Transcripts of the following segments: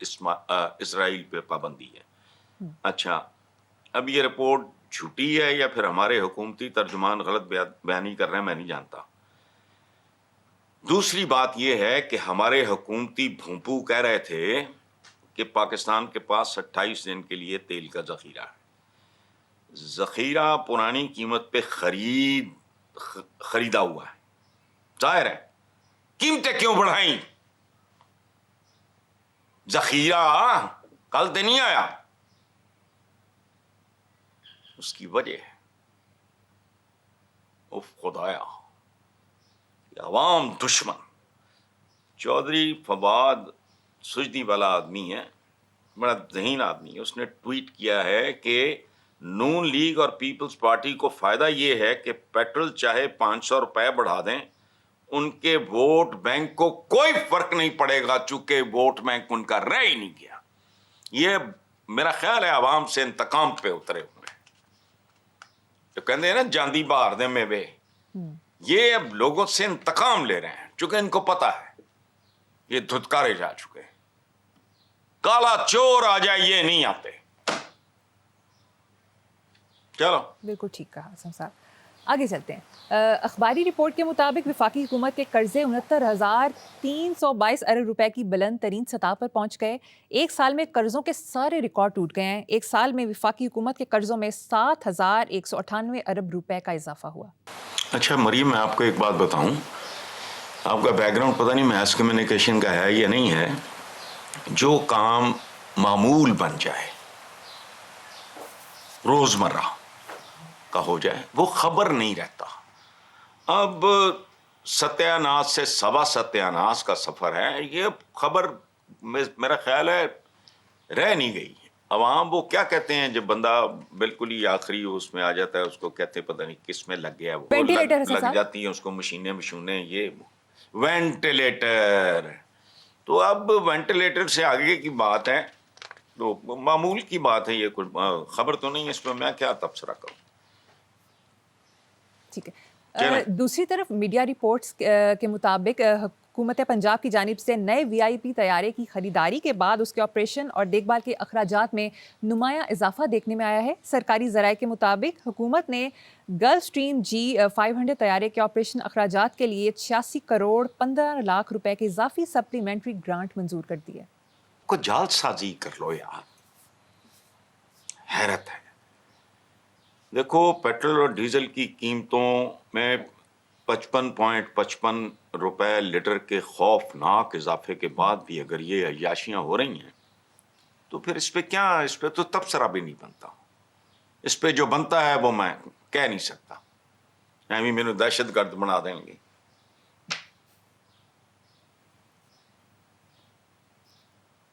اسرائیل پہ پابندی ہے. اچھا اب یہ رپورٹ جھوٹی ہے یا پھر ہمارے حکومتی ترجمان غلط بیانی کر رہے ہیں، میں نہیں جانتا. دوسری بات یہ ہے کہ ہمارے حکومتی بھونپو کہہ رہے تھے کہ پاکستان کے پاس 28 دن کے لیے تیل کا ذخیرہ ہے. ذخیرہ پرانی قیمت پہ خریدا ہوا ہے. ظاہر ہے قیمتیں کیوں بڑھائیں؟ ذخیرہ کل دن نہیں آیا. اس کی وجہ ہے خدایا عوام دشمن. چودھری فواد سجدی والا آدمی ہے، بڑا ذہین آدمی ہے. اس نے ٹویٹ کیا ہے کہ نون لیگ اور پیپلز پارٹی کو فائدہ یہ ہے کہ پیٹرول چاہے 500 روپے بڑھا دیں، ان کے ووٹ بینک کو کوئی فرق نہیں پڑے گا، چونکہ ووٹ بینک ان کا رہ ہی نہیں گیا. یہ میرا خیال ہے عوام سے انتقام پہ اترے ہوئے تو کہتے ہیں نا جاندی بہار دے میں بے، یہ اب لوگوں سے انتقام لے رہے ہیں چونکہ ان کو پتا ہے یہ دھتکارے جا چکے. کالا چور آ جائے یہ نہیں آتے. چلو بالکل ٹھیک کہا حسن صاحب. آگے چلتے ہیں. اخباری رپورٹ کے مطابق وفاقی حکومت کے قرضے 69,322 ارب روپے کی بلند ترین سطح پر پہنچ گئے. ایک سال میں قرضوں کے سارے ریکارڈ ٹوٹ گئے ہیں. ایک سال میں وفاقی حکومت کے قرضوں میں 7,198 ارب روپے کا اضافہ ہوا. اچھا مریم، میں آپ کو ایک بات بتاؤں. آپ کا بیک گراؤنڈ پتہ نہیں میس کمیونیکیشن کا ہے یا نہیں ہے. جو کام معمول بن جائے، روزمرہ کا ہو جائے، وہ خبر نہیں رہتا. اب ستیہ ناس سے سوا ستیہ ناس کا سفر ہے. یہ خبر میرا خیال ہے رہ نہیں گئی. عوام وہ کیا کہتے ہیں جب بندہ بالکل ہی آخری اس میں آ جاتا ہے، اس کو کہتے ہیں پتہ نہیں کس میں لگ گیا، وہ لگ جاتی ہیں اس کو مشینیں یہ وینٹیلیٹر. تو اب وینٹیلیٹر سے آگے کی بات ہے تو معمول کی بات ہے. یہ کچھ خبر تو نہیں، اس میں میں کیا تبصرہ کروں. ٹھیک ہے. دوسری طرف میڈیا رپورٹس کے مطابق حکومت پنجاب کی جانب سے نئے VIP طیارے کی خریداری کے بعد اس کے آپریشن اور دیکھ بھال کے اخراجات میں نمایاں اضافہ دیکھنے میں آیا ہے. سرکاری ذرائع کے مطابق حکومت نے گلف سٹریم G500 طیارے کے آپریشن اخراجات کے لیے 86 کروڑ 15 لاکھ روپے کے اضافی سپلیمنٹری گرانٹ منظور کر دی ہے. کو جال سازی کر لو یار، حیرت ہے. دیکھو پیٹرول اور ڈیزل کی قیمتوں میں 55.55 روپے لیٹر کے خوفناک اضافے کے بعد بھی اگر یہ عیاشیاں ہو رہی ہیں تو پھر اس پہ تو تبصرہ بھی نہیں بنتا. اس پہ جو بنتا ہے وہ میں کہہ نہیں سکتا. میرے دہشت گرد بنا دیں گے.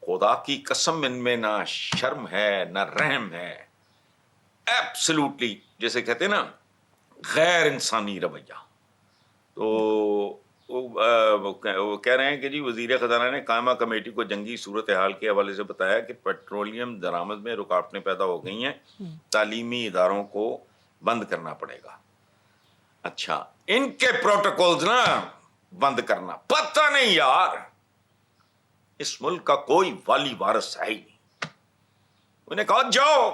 خدا کی قسم ان میں نہ شرم ہے نہ رحم ہے. ایبسلوٹلی جیسے کہتے ہیں نا غیر انسانی رویہ. تو وہ کہہ رہے ہیں کہ جی وزیر خزانہ نے قائمہ کمیٹی کو جنگی صورتحال کے حوالے سے بتایا کہ پیٹرولیم درآمد میں رکاوٹیں پیدا ہو گئی ہیں، تعلیمی اداروں کو بند کرنا پڑے گا. اچھا ان کے پروٹوکولز نا بند کرنا، پتہ نہیں یار اس ملک کا کوئی والی وارث ہے ہی نہیں. انہیں کہا جاؤ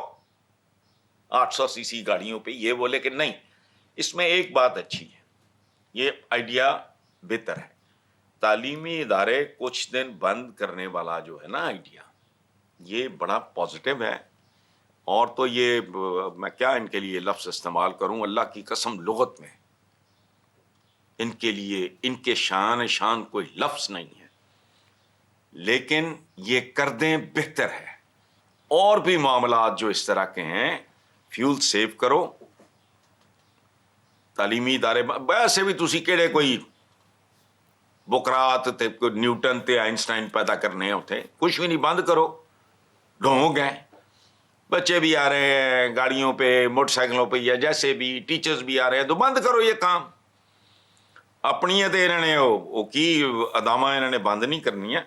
800 cc گاڑیوں پہ، یہ بولے کہ نہیں. اس میں ایک بات اچھی ہے، یہ آئیڈیا بہتر ہے. تعلیمی ادارے کچھ دن بند کرنے والا جو ہے نا آئیڈیا، یہ بڑا پازیٹیو ہے. اور تو یہ میں کیا ان کے لیے لفظ استعمال کروں، اللہ کی قسم لغت میں ان کے لیے ان کے شان کوئی لفظ نہیں ہے. لیکن یہ کر دیں بہتر ہے. اور بھی معاملات جو اس طرح کے ہیں، فیول سیو کرو. تعلیمی ادارے ویسے بھی تسی کہڑے کوئی بکرات تے کوئی نیوٹن تے آئنسٹائن پیدا کرنے ہوتے، کچھ بھی نہیں، بند کرو. ڈھونگ گئے بچے بھی آ رہے ہیں گاڑیوں پہ، موٹر سائیکلوں پہ، یا جیسے بھی ٹیچرز بھی آ رہے ہیں، تو بند کرو یہ کام. اپنی تے انہوں نے وہ کی ادامہ انہوں نے بند نہیں کرنی ہے،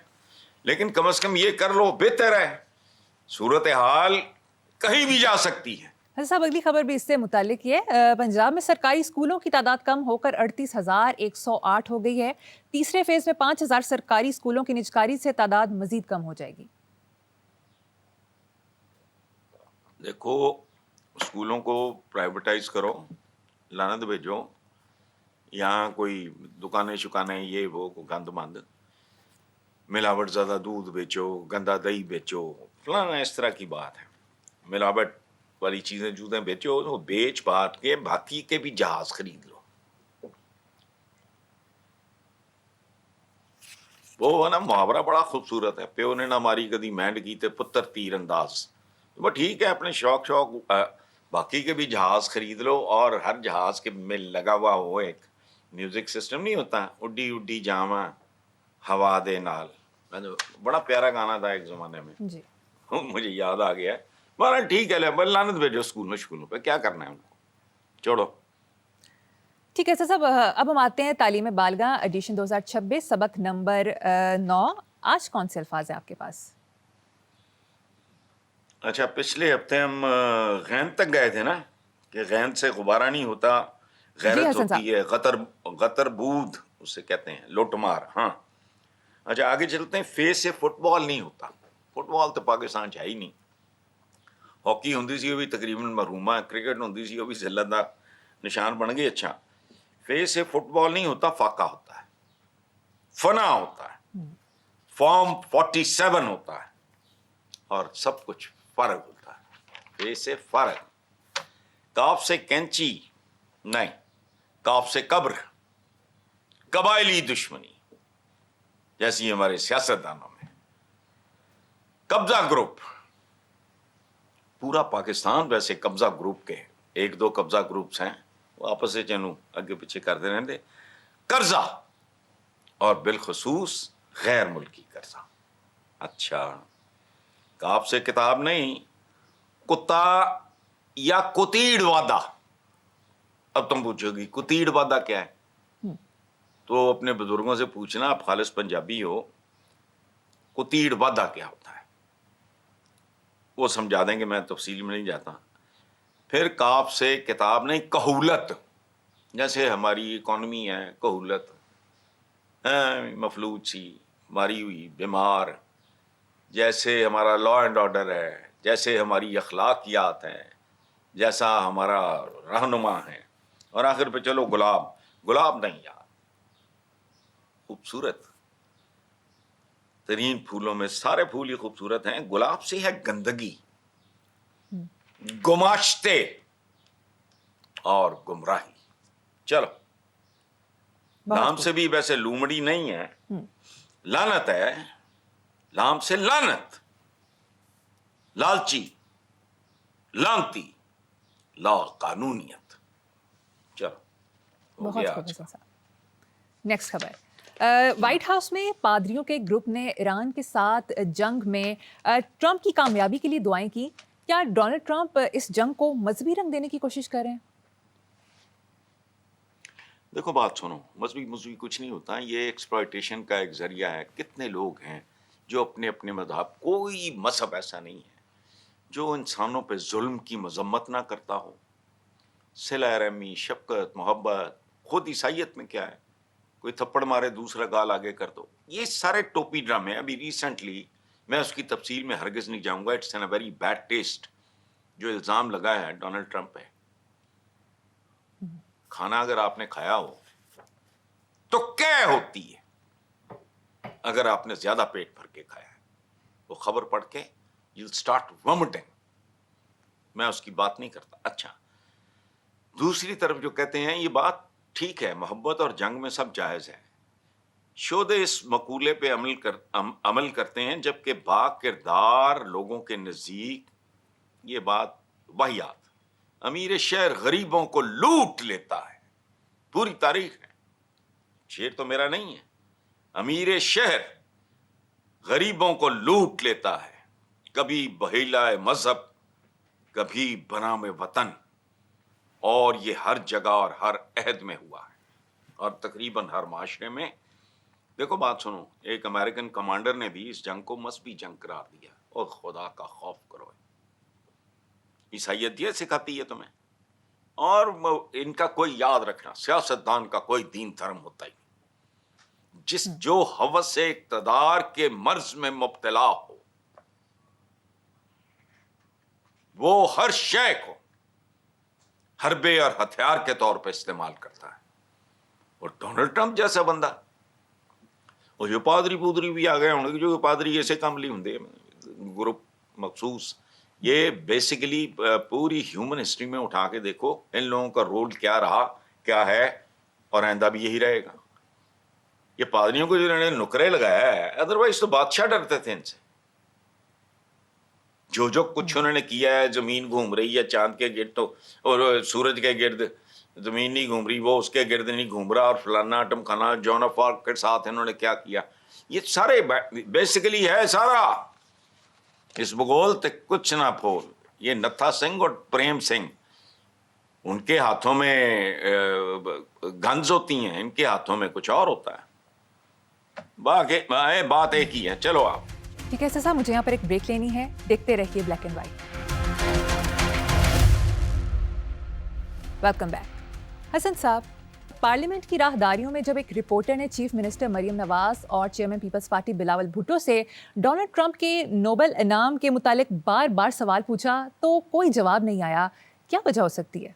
لیکن کم از کم یہ کر لو، بہتر ہے. صورتحال کہیں بھی جا سکتی ہے. حسن صاحب اگلی خبر بھی اس سے متعلق ہے. پنجاب میں سرکاری اسکولوں کی تعداد کم ہو کر 38,108 ہو گئی ہے. تیسرے فیز میں 5,000 سرکاری اسکولوں کی نجکاری سے تعداد مزید کم ہو جائے گی. دیکھو اسکولوں کو پرائیویٹائز کرو، لانت بھیجو، یہاں کوئی دکانیں شکانیں یہ وہ گند مند، ملاوٹ زیادہ دودھ بیچو، گندا دہی بیچو، فلانا اس طرح کی بات ہے، ملاوٹ والی چیزیں جوتیں بیچو، تو بیچ بات کے باقی کے بھی جہاز خرید لو. وہ ہے نا محاورہ بڑا خوبصورت ہے، پیو نے نہ ماری کدی مینڈ کی تے پتر تیر انداز. وہ ٹھیک ہے، اپنے شوق باقی کے بھی جہاز خرید لو، اور ہر جہاز کے میں لگا ہوا ہو ایک میوزک سسٹم نہیں ہوتا، اڈی اڈی جاواں ہوا دے نال. بڑا پیارا گانا تھا ایک زمانے میں، جی مجھے یاد آ گیا. مگر ٹھیک ہے، لانت بھیجو اسکولوں پہ، کیا کرنا ہے ان کو، چھوڑو. ٹھیک ہے صاحب، اب ہم آتے ہیں تعلیم بالغاں ایڈیشن 2026 سبق نمبر 9. آج کون سے الفاظ ہیں آپ کے پاس؟ اچھا، پچھلے ہفتے ہم غین تک گئے تھے نا، کہ غین سے غبارہ نہیں ہوتا، جی غیرت حسن صاحب. ہوتی ہے، غطر بود اسے کہتے ہیں، لوٹ مار. ہاں اچھا، آگے چلتے ہیں. فے سے فٹ بال نہیں ہوتا. فٹ بال تو پاکستان ہے ہی نہیں. ہاکی ہوندی سی وہ بھی تقریباً مرحوما ہے، کرکٹ ہوندی سی وہ بھی ذلت دا نشان بن گئی. اچھا، فے سے فٹ بال نہیں ہوتا، فاقہ ہوتا ہے، فنا ہوتا ہے، فارم 47 ہوتا ہے، اور سب کچھ فرق ہوتا ہے. فے سے فرق. کاف سے کینچی نہیں، کاف سے قبر. قبائلی دشمنی جیسی ہمارے سیاستدانوں میں. قبضہ گروپ، پورا پاکستان ویسے قبضہ گروپ کے، ایک دو قبضہ گروپس ہیں وہ آپس سے چنو اگے پیچھے کرتے رہتے. قرضہ، اور بالخصوص غیر ملکی قرضہ. اچھا، کاف سے کتاب نہیں، کتا یا کتیڑ وعدہ. اب تم پوچھو گی کتیڑ وعدہ کیا ہے، تو اپنے بزرگوں سے پوچھنا، آپ خالص پنجابی ہو، کتیڑ وعدہ کیا ہوتا ہے، وہ سمجھا دیں گے، میں تفصیل میں نہیں جاتا. پھر کاف سے کتاب نہیں، کہولت، جیسے ہماری اکانومی ہے، کہولت، مفلوج سی، ماری ہوئی، بیمار، جیسے ہمارا لا اینڈ آرڈر ہے، جیسے ہماری اخلاقیات ہیں، جیسا ہمارا رہنما ہے. اور آخر پہ چلو گلاب نہیں یار، خوبصورت ترین پھولوں میں سارے پھول ہی خوبصورت ہیں، گلاب سے ہے گندگی، گماشتے اور گمراہی. چلو، لام سے بھی ویسے لومڑی نہیں ہے، لانت ہے. لام سے لانت، لالچی، لانتی، لا قانونیت. چلو، ہو بہت گیا خوب آج حسن کا. صاحب. نیکسٹ خبر. وائٹ ہاؤس میں پادریوں کے گروپ نے ایران کے ساتھ جنگ میں ٹرمپ کی کامیابی کے لیے دعائیں کی. کیا ڈونلڈ ٹرمپ اس جنگ کو مذہبی رنگ دینے کی کوشش کر رہے ہیں؟ دیکھو بات سنو، مذہبی کچھ نہیں ہوتا، یہ ایکسپلائٹیشن کا ایک ذریعہ ہے. کتنے لوگ ہیں جو اپنے اپنے مذہب، کوئی مذہب ایسا نہیں ہے جو انسانوں پہ ظلم کی مذمت نہ کرتا ہو. صلہ رحمی، شفقت، محبت. خود عیسائیت میں کیا ہے، کوئی تھپڑ مارے دوسرا گال آگے کر دو. یہ سارے ٹوپی ڈرامے. ابھی ریسنٹلی، میں اس کی تفصیل میں ہرگز نہیں جاؤں گا، it's an a very bad taste جو الزام لگایا ہے ڈونلڈ ٹرمپ پہ. کھانا اگر آپ نے کھایا ہو تو کیا ہوتی ہے، اگر آپ نے زیادہ پیٹ بھر کے کھایا ہے، وہ خبر پڑھ کے یو اسٹارٹ ومٹنگ. میں اس کی بات نہیں کرتا. اچھا، دوسری طرف جو کہتے ہیں یہ بات ٹھیک ہے، محبت اور جنگ میں سب جائز ہے. شودے اس مقولے پہ عمل کرتے ہیں، جبکہ با کردار لوگوں کے نزدیک یہ بات واہیات. امیر شہر غریبوں کو لوٹ لیتا ہے، پوری تاریخ ہے، شعر تو میرا نہیں ہے. امیر شہر غریبوں کو لوٹ لیتا ہے، کبھی بہیلا مذہب، کبھی بنام وطن، اور یہ ہر جگہ اور ہر عہد میں ہوا ہے، اور تقریباً ہر معاشرے میں. دیکھو بات سنو، ایک امریکن کمانڈر نے بھی اس جنگ کو مذہبی جنگ قرار دیا. اور خدا کا خوف کرو، عیسائیت یہ سکھاتی ہے تمہیں. اور ان کا کوئی یاد رکھنا، سیاستدان کا کوئی دین دھرم ہوتا ہی نہیں. جو ہوس اقتدار کے مرض میں مبتلا ہو وہ ہر شے کو حربے اور ہتھیار کے طور پہ استعمال کرتا ہے. اور ڈونلڈ ٹرمپ جیسا بندہ, اور جو پادری پودری بھی آ گئے ہوں گے, جو پادری ایسے کاملی ہوں گروپ مخصوص, یہ بیسیکلی پوری ہیومن ہسٹری میں اٹھا کے دیکھو ان لوگوں کا رول کیا رہا, کیا ہے, اور آئندہ بھی یہی رہے گا. یہ پادریوں کو جنہوں نے نکرے لگایا ہے, ادروائز تو بادشاہ ڈرتے تھے ان سے. جو کچھ انہوں نے کیا ہے, زمین گھوم رہی ہے چاند کے گرد تو, اور سورج کے گرد زمین نہیں گھوم رہی, وہ اس کے گرد نہیں گھوم رہا, اور فلانا ایٹم خانہ جون آف آرک کے ساتھ انہوں نے کیا کیا, یہ سارے بیسیکلی ہے سارا اس بگول تک کچھ نہ پھول. یہ نتھا سنگھ اور پریم سنگھ, ان کے ہاتھوں میں گنز ہوتی ہیں, ان کے ہاتھوں میں کچھ اور ہوتا ہے. باقی بات ایک ہی ہے. چلو آپ ٹھیک ہے صاحب, مجھے یہاں پر ایک بریک لینی ہے. دیکھتے رہیے black and white. Welcome back. Hassan صاحب, پارلیمنٹ کی راہداریوں میں جب ایک رپورٹر نے چیف منسٹر مریم نواز اور chairman Peoples Party Bilawal Bhutto سے ڈونلڈ ٹرمپ کے نوبل انعام کے متعلق بار بار سوال پوچھا تو کوئی جواب نہیں آیا, کیا وجہ ہو سکتی ہے؟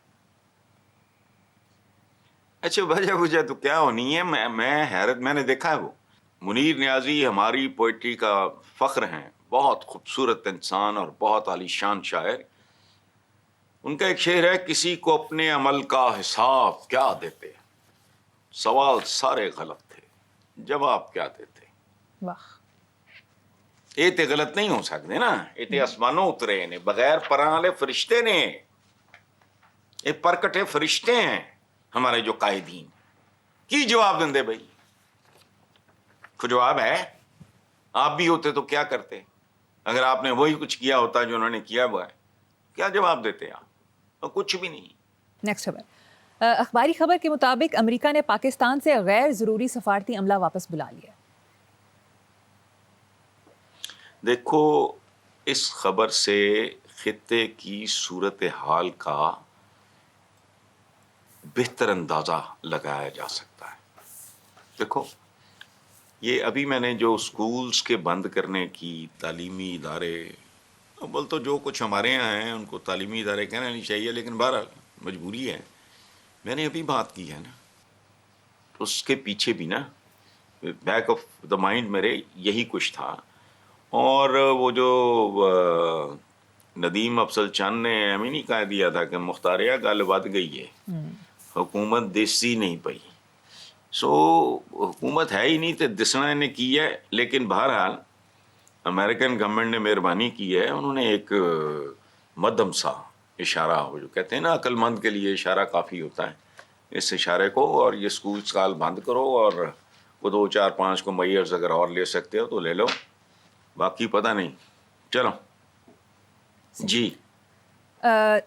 اچھا, وجہ تو کیا ہونی ہے, میں حیرت, میں نے دیکھا ہے. وہ منیر نیازی ہماری پوئٹری کا فخر ہیں, بہت خوبصورت انسان اور بہت عالی شان شاعر. ان کا ایک شعر ہے, کسی کو اپنے عمل کا حساب کیا دیتے, سوال سارے غلط تھے, جواب کیا دیتے. واہ, یہ تے غلط نہیں ہو سکتے نا, یہ تے آسمانوں اترے نے بغیر پراں والے فرشتے نے, یہ پرکٹے فرشتے ہیں ہمارے جو قائدین. کی جواب دیں دے بھائی, کو جواب ہے. آپ بھی ہوتے تو کیا کرتے اگر آپ نے وہی کچھ کیا ہوتا جو انہوں نے کیا ہوا ہے, کیا جواب دیتے آپ؟ کچھ بھی نہیں. نیکسٹ خبر. اخباری خبر کے مطابق امریکہ نے پاکستان سے غیر ضروری سفارتی عملہ واپس بلا لیا. دیکھو, اس خبر سے خطے کی صورتحال کا بہتر اندازہ لگایا جا سکتا ہے. دیکھو, یہ ابھی میں نے جو سکولز کے بند کرنے کی, تعلیمی ادارے, بول تو جو کچھ ہمارے یہاں ہیں ان کو تعلیمی ادارے کہنا نہیں چاہیے, لیکن بہرحال مجبوری ہے. میں نے ابھی بات کی ہے نا, اس کے پیچھے بھی نا بیک آف دا مائنڈ میرے یہی کچھ تھا. اور وہ جو ندیم افضل چند نے ہمیں نہیں کہہ دیا تھا کہ مختاریہ گل ود گئی ہے, حکومت دیسی نہیں پئی. سو حکومت ہے ہی نہیں تو دسنا نے کی ہے. لیکن بہرحال امریکن گورنمنٹ نے مہربانی کی ہے, انہوں نے ایک مدھم سا اشارہ, وہ جو کہتے ہیں نا عقل مند کے لیے اشارہ کافی ہوتا ہے, اس اشارے کو, اور یہ اسکول سال بند کرو, اور وہ 2 4 5 کو میئرز اگر اور لے سکتے ہو تو لے لو, باقی پتہ نہیں. چلو جی.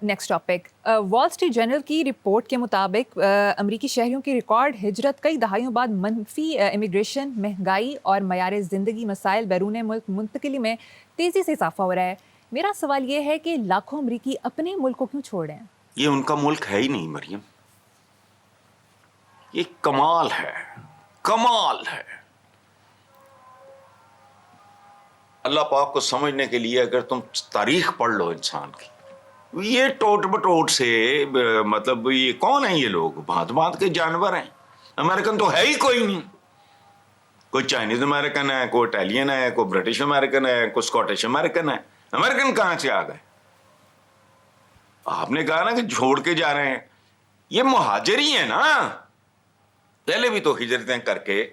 Next topic. Wall Street Journal کی رپورٹ کے مطابق امریکی شہریوں کی ریکارڈ ہجرت کئی دہائیوں بعد منفی امیگریشن, مہنگائی اور معیار زندگی مسائل بیرون ملک منتقلی میں تیزی سے اضافہ ہو رہا ہے. میرا سوال یہ ہے کہ لاکھوں امریکی اپنے ملک کو کیوں چھوڑ رہے ہیں؟ یہ ان کا ملک ہے ہی نہیں مریم, یہ کمال ہے, کمال ہے. اللہ پاک کو سمجھنے کے لیے اگر تم تاریخ پڑھ لو انسان کی, یہ ٹوٹ بٹوٹ سے, مطلب یہ کون ہیں یہ لوگ, بھانت بھانت کے جانور ہیں. امریکن تو ہے ہی کوئی نہیں, کوئی چائنیز امریکن ہے, کوئی اٹیلین ہے, کوئی برٹش امریکن ہے, کوئی اسکاٹش امریکن ہے. امریکن کہاں سے آ گئے؟ آپ نے کہا نا کہ چھوڑ کے جا رہے ہیں, یہ مہاجر ہی ہیں نا. پہلے بھی تو ہجرتیں کر کے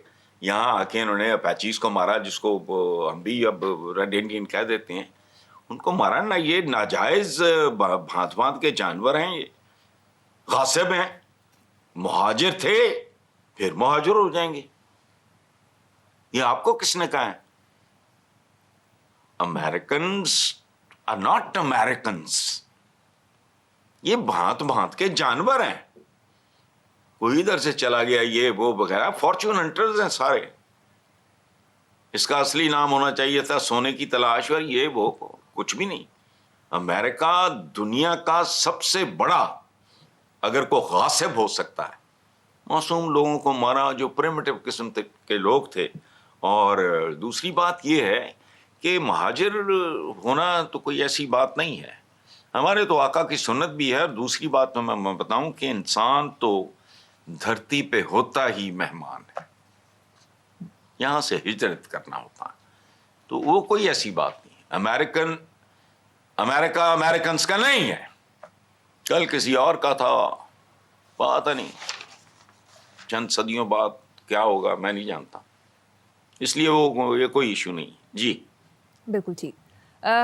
یہاں آ کے انہوں نے اپیچیز کو مارا, جس کو ہم بھی اب ریڈ انڈین کہہ دیتے ہیں, ان کو مارا نا. یہ ناجائز بھانت بھانت کے جانور ہیں, یہ غاصب ہیں. مہاجر تھے پھر مہاجر ہو جائیں گے. یہ آپ کو کس نے کہا ہے؟ Americans are not Americans. یہ بھانت بھانت کے جانور ہیں. کوئی ادھر سے چلا گیا, یہ وہ وغیرہ, فارچون ہنٹرز ہیں سارے. اس کا اصلی نام ہونا چاہیے تھا سونے کی تلاش, اور یہ وہ کچھ بھی نہیں. امریکہ دنیا کا سب سے بڑا, اگر کوئی غاصب ہو سکتا ہے, معصوم لوگوں کو مارا جو پریمیٹو قسم کے لوگ تھے. اور دوسری بات یہ ہے کہ مہاجر ہونا تو کوئی ایسی بات نہیں ہے. ہمارے تو آقا کی سنت بھی ہے. اور دوسری بات میں بتاؤں کہ انسان تو دھرتی پہ ہوتا ہی مہمان ہے, یہاں سے ہجرت کرنا ہوتا ہے. تو وہ کوئی ایسی بات نہیں. امریکہ امریکنس کا نہیں ہے, کل کسی اور کا تھا, پتا نہیں چند صدیوں بعد کیا ہوگا میں نہیں جانتا, اس لیے وہ یہ کوئی ایشو نہیں. جی بالکل ٹھیک.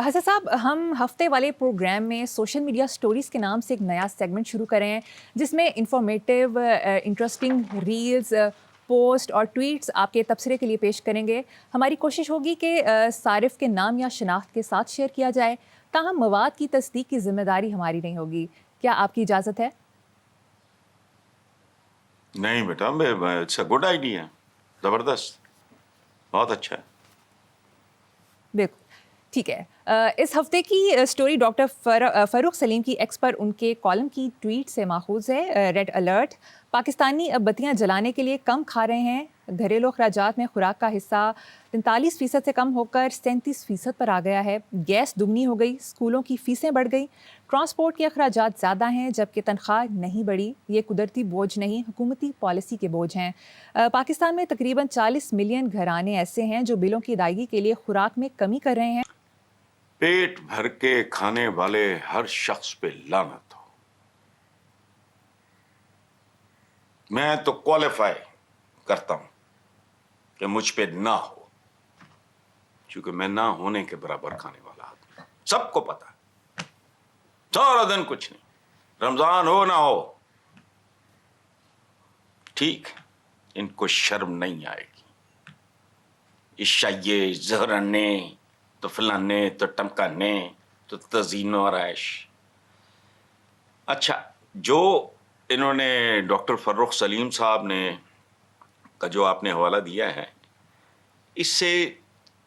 حسن صاحب, ہم ہفتے والے پروگرام میں سوشل میڈیا سٹوریز کے نام سے ایک نیا سیگمنٹ شروع کرے ہیں, جس میں انفارمیٹیو انٹرسٹنگ ریلز, پوسٹ اور ٹویٹس آپ کے تبصرے کے لیے پیش کریں گے. ہماری کوشش ہوگی کہ صارف کے نام یا شناخت کے ساتھ شیئر کیا جائے, تاہم مواد کی تصدیق کی ذمہ داری ہماری نہیں ہوگی. کیا آپ کی اجازت ہے؟ نہیں بیٹا, اٹس اے گڈ آئیڈیا, زبردست, بہت اچھا ہے. بالکل ٹھیک ہے. اس ہفتے کی اسٹوری ڈاکٹر فاروق سلیم کی ایکس پر ان کے کالم کی ٹویٹ سے ماخوذ ہے. ریڈ الرٹ, پاکستانی اب بتیاں جلانے کے لیے کم کھا رہے ہیں. گھریلو اخراجات میں خوراک کا حصہ 45% سے کم ہو کر 37% پر آ گیا ہے. گیس دگنی ہو گئی, اسکولوں کی فیسیں بڑھ گئی, ٹرانسپورٹ کے اخراجات زیادہ ہیں جبکہ تنخواہ نہیں بڑھی. یہ قدرتی بوجھ نہیں, حکومتی پالیسی کے بوجھ ہیں. پاکستان میں تقریباً 40 ملین گھرانے ایسے ہیں جو بلوں کی ادائیگی کے لیے خوراک میں کمی کر رہے ہیں. پیٹ بھر کے کھانے والے ہر شخص پہ لعنت ہو. میں تو کوالیفائی کرتا ہوں کہ مجھ پہ نہ ہو, کیونکہ میں نہ ہونے کے برابر کھانے والا آدمی ہوں. سب کو پتا ہے, سارا دن کچھ نہیں, رمضان ہو نہ ہو, ٹھیک, ان کو شرم نہیں آئے گی. عشائیے زہرنے تو فلانے تو ٹمکانے تو تزئین و آرائش. اچھا, جو انہوں نے ڈاکٹر فاروق سلیم صاحب نے کا جو آپ نے حوالہ دیا ہے, اس سے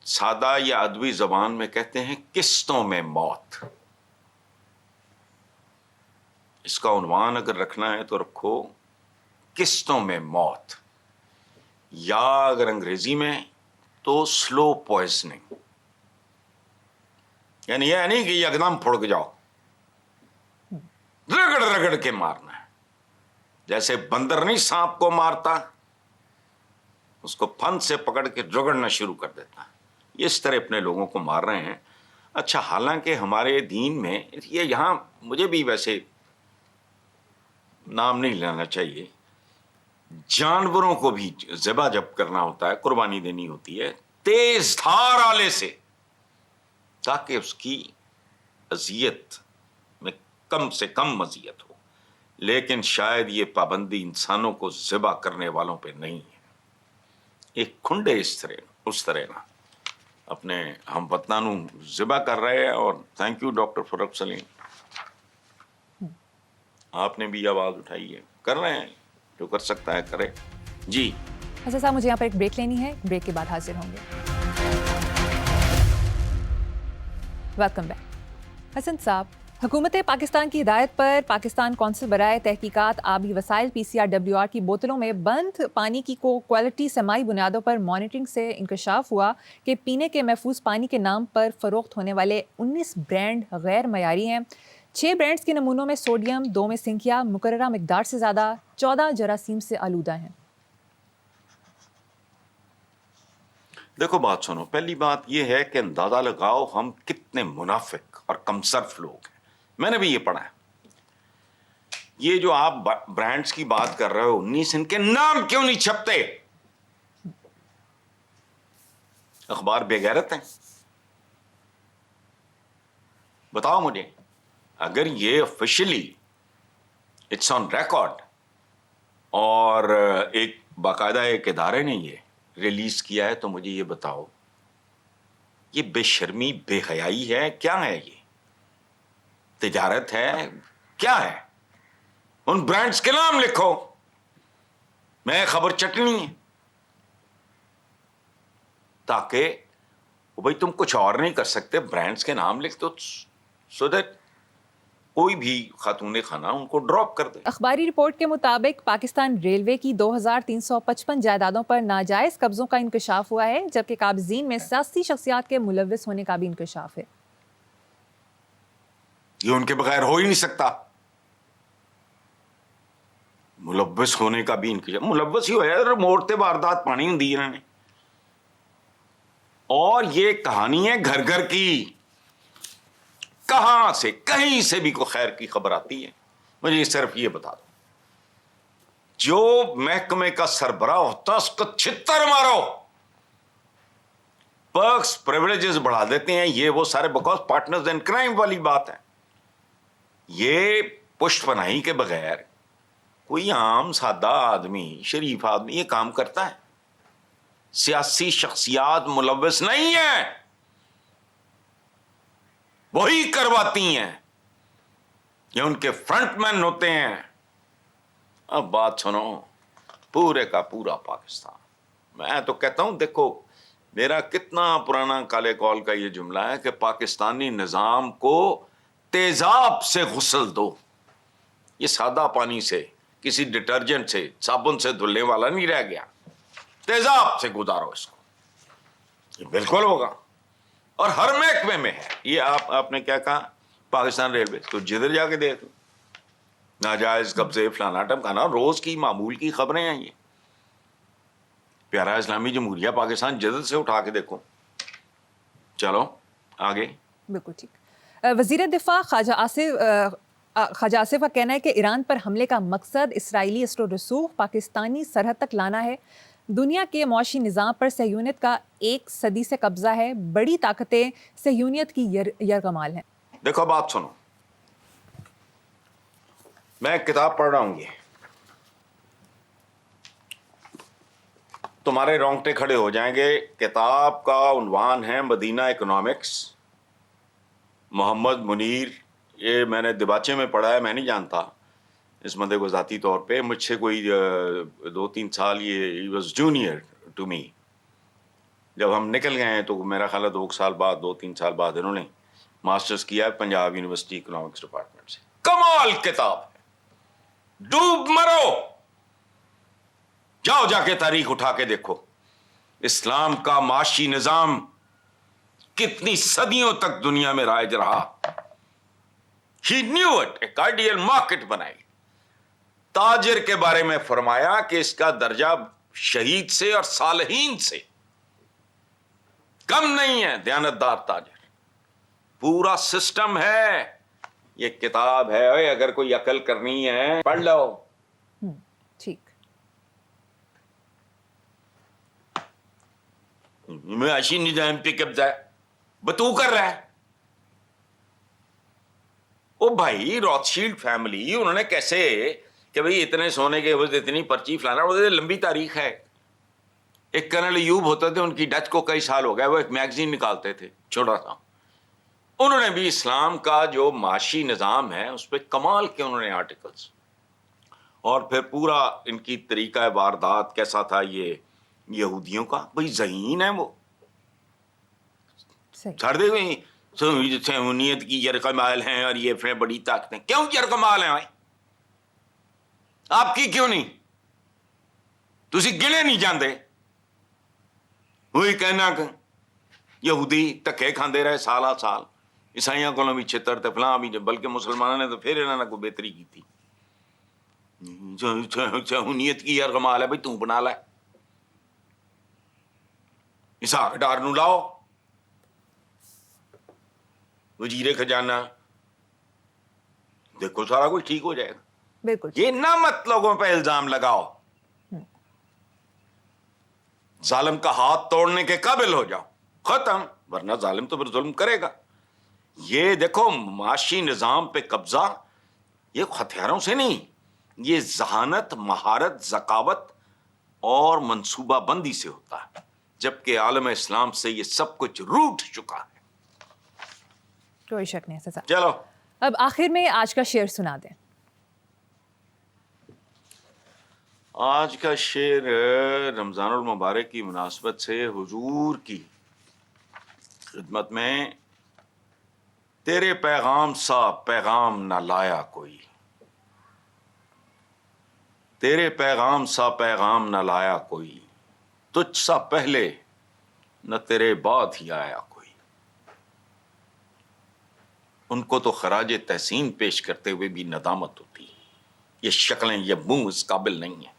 سادہ یا ادبی زبان میں کہتے ہیں قسطوں میں موت. اس کا عنوان اگر رکھنا ہے تو رکھو قسطوں میں موت, یا اگر انگریزی میں تو سلو پوائزننگ. یعنی یہ نہیں کہ یکدم پھڑک جاؤ, رگڑ رگڑ کے مارنا ہے. جیسے بندر نہیں سانپ کو مارتا, اس کو پھن سے پکڑ کے رگڑنا شروع کر دیتا ہے, یہ اس طرح اپنے لوگوں کو مار رہے ہیں. اچھا, حالانکہ ہمارے دین میں یہ, یہاں مجھے بھی ویسے نام نہیں لینا چاہیے, جانوروں کو بھی ذبح جب کرنا ہوتا ہے, قربانی دینی ہوتی ہے تیز دھار آلے سے, تاکہ اس کی اذیت میں کم سے کم اذیت ہو. لیکن شاید یہ پابندی انسانوں کو ذبح کرنے والوں پہ نہیں ہے. ایک کھنڈے اس طرح نہ اپنے ہم وطنوں ذبح کر رہے ہیں. اور تھینک یو ڈاکٹر فاروق سلیم, آپ نے بھی آواز اٹھائی ہے, کر رہے ہیں, جو کر سکتا ہے کرے. جی حسن صاحب, مجھے یہاں پر ایک بریک لینی ہے, بریک کے بعد حاضر ہوں گے. Welcome back. حسن صاحب, حکومت پاکستان کی ہدایت پر پاکستان کونسل برائے تحقیقات آبی وسائل PCRWR کی بوتلوں میں بند پانی کی کوالٹی سماعی بنیادوں پر مانیٹرنگ سے انکشاف ہوا کہ پینے کے محفوظ پانی کے نام پر فروخت ہونے والے 19 برانڈ غیر معیاری ہیں. 6 برانڈز کے نمونوں میں سوڈیم 2 میں سنکھیا مقررہ مقدار سے زیادہ, 14 جراثیم سے آلودہ ہیں. دیکھو بات سنو, پہلی بات یہ ہے کہ اندازہ لگاؤ ہم کتنے منافق اور کمصرف لوگ ہیں. میں نے بھی یہ پڑھا ہے. یہ جو آپ برانڈز کی بات کر رہے ہو 19, ان کے نام کیوں نہیں چھپتے؟ اخبار بے غیرت ہیں. بتاؤ مجھے, اگر یہ آفیشلی اٹس آن ریکارڈ اور ایک باقاعدہ ایک ادارے نے یہ ریلیز کیا ہے, تو مجھے یہ بتاؤ یہ بے شرمی بے حیائی ہے, کیا ہے یہ؟ تجارت ہے, کیا ہے؟ ان برانڈز کے نام لکھو, میں خبر چٹنی ہے, تاکہ بھائی تم کچھ اور نہیں کر سکتے, برانڈز کے نام لکھ دو, سو دیٹ کوئی بھی خاتون خانہ ان کو ڈراپ کر دے. اخباری رپورٹ کے مطابق پاکستان ریلوے کی 2355 جائیدادوں پر ناجائز قبضوں کا انکشاف ہوا ہے, جبکہ قابضین میں سیاسی شخصیات کے ملوث ہونے کا بھی انکشاف ہے. یہ ان کے بغیر ہو ہی نہیں سکتا. ملوث ہونے کا بھی انکشاف, ملوث ہی ہوا, موڑتے واردات پانی ہوں دی انہوں نے. اور یہ کہانی ہے گھر گھر کی, کہاں سے کہیں سے بھی کوئی خیر کی خبر آتی ہے, مجھے صرف یہ بتا دو, جو محکمے کا سربراہ ہوتا اس کو چھتر مارو, پرکس پریولیجز بڑھا دیتے ہیں, یہ وہ سارے بکاز پارٹنرز ان کرائم والی بات ہے. یہ پشت پناہی کے بغیر کوئی عام سادہ آدمی, شریف آدمی یہ کام کرتا ہے؟ سیاسی شخصیات ملوث نہیں ہیں, وہی کرواتی ہیں, یہ ان کے فرنٹ مین ہوتے ہیں. اب بات سنو, پورے کا پورا پاکستان, میں تو کہتا ہوں دیکھو میرا کتنا پرانا کالے کال کا یہ جملہ ہے کہ پاکستانی نظام کو تیزاب سے غسل دو. یہ سادہ پانی سے, کسی ڈٹرجنٹ سے, صابن سے دھلنے والا نہیں رہ گیا, تیزاب سے گزارو اس کو, یہ بالکل ہوگا. اور ہر محکمے میں ہے یہ. آپ نے کیا کہا, پاکستان ریلوے, تو جدھر جا کے دیکھ, ناجائز قبضے فلانا ٹمکانا, روز کی معمول کی خبریں ہیں یہ. پیارا اسلامی جمہوریہ پاکستان جدھر سے اٹھا کے دیکھو. چلو آگے. بالکل ٹھیک. وزیر دفاع خواجہ آصف کا کہنا ہے کہ ایران پر حملے کا مقصد اسرائیلی اسر و رسوخ پاکستانی سرحد تک لانا ہے. دنیا کے معاشی نظام پر صہیونیت کا 1 صدی سے قبضہ ہے. بڑی طاقتیں صہیونیت کی یرغمال ہیں. دیکھو بات سنو, میں ایک کتاب پڑھ رہا ہوں, یہ تمہارے رونگٹے کھڑے ہو جائیں گے. کتاب کا عنوان ہے مدینہ اکنامکس, محمد منیر. یہ میں نے دباچے میں پڑھا ہے, میں نہیں جانتا اس بندے کو ذاتی طور پہ, مجھ سے کوئی 2-3 سال, یہ ہی واز جونیئر ٹو می. جب ہم نکل گئے ہیں تو میرا خیال ہے 2-3 سال بعد انہوں نے ماسٹرز کیا ہے پنجاب یونیورسٹی اکنامکس ڈپارٹمنٹ سے. کمال کتاب ہے, ڈوب مرو, جاؤ جا کے تاریخ اٹھا کے دیکھو. اسلام کا معاشی نظام کتنی صدیوں تک دنیا میں رائج رہا. He knew it, ایک آئیڈیل مارکیٹ بنائی. تاجر کے بارے میں فرمایا کہ اس کا درجہ شہید سے اور صالحین سے کم نہیں ہے, دیانتدار تاجر. پورا سسٹم ہے. یہ کتاب ہے, اگر کوئی عقل کرنی ہے پڑھ لو. ٹھیک. معاشی نظام پہ قبضہ ہے, بتو کر رہا ہے. او بھائی, روتشیلڈ فیملی انہوں نے کیسے کہ بھئی اتنے سونے کے عوض اتنی پرچی فلانا, لمبی تاریخ ہے. ایک کرنل ایوب ہوتے تھے, ان کی ڈیتھ کو کئی سال ہو گئے, وہ ایک میگزین نکالتے تھے چھوٹا سا. انہوں نے بھی اسلام کا جو معاشی نظام ہے اس پہ کمال کے انہوں نے آرٹیکلز, اور پھر پورا ان کی طریقہ واردات کیسا تھا یہ یہودیوں کا. بھئی ذہین ہے وہ, چھڑ دے گئی سہونیت کی یرغمال ہیں اور یہ بڑی طاقتیں. کیوں یرغمال ہیں بھائی, آپ کی کیوں نہیں, تسی گنے نہیں جاندے. وہی کہنا کہ یہودی دھکے کھاندے رہے سالہ سال, عیسائیوں کو بھی چھتر تے فلاں بھی, بلکہ مسلمانوں نے تو پھر انہوں نے کوئی بہتری کی تھی. سہونیت کی یرغمال ہے, بھائی تو بنا لے. اسحاق ڈار نو لاؤ وزیر خزانہ, دیکھو سارا کچھ ٹھیک ہو جائے گا. بالکل. یہ نہ مت لوگوں پہ الزام لگاؤ, ظالم کا ہاتھ توڑنے کے قابل ہو جاؤ, ختم, ورنہ ظالم تو پھر ظلم کرے گا. یہ دیکھو معاشی نظام پہ قبضہ یہ ہتھیاروں سے نہیں, یہ ذہانت, مہارت, ذکاوت اور منصوبہ بندی سے ہوتا ہے, جبکہ عالم اسلام سے یہ سب کچھ روٹ چکا ہے. کوئی شک نہیں سزا. چلو اب آخر میں آج کا شعر سنا دیں. آج کا شعر رمضان المبارک کی مناسبت سے حضور کی خدمت میں. تیرے پیغام سا پیغام نہ لایا کوئی, تیرے پیغام سا پیغام نہ لایا کوئی, تجھ سا پہلے نہ تیرے بعد ہی آیا کوئی. ان کو تو خراج تحسین پیش کرتے ہوئے بھی ندامت ہوتی ہے. یہ شکلیں، یہ منہ اس قابل نہیں ہیں.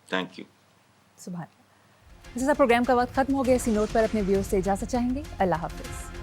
Thank you. سبحان اللہ. اس سے پروگرام کا وقت ختم ہو گیا. اسی نوٹ پر اپنے ویورز سے اجازت چاہیں گے. اللہ حافظ.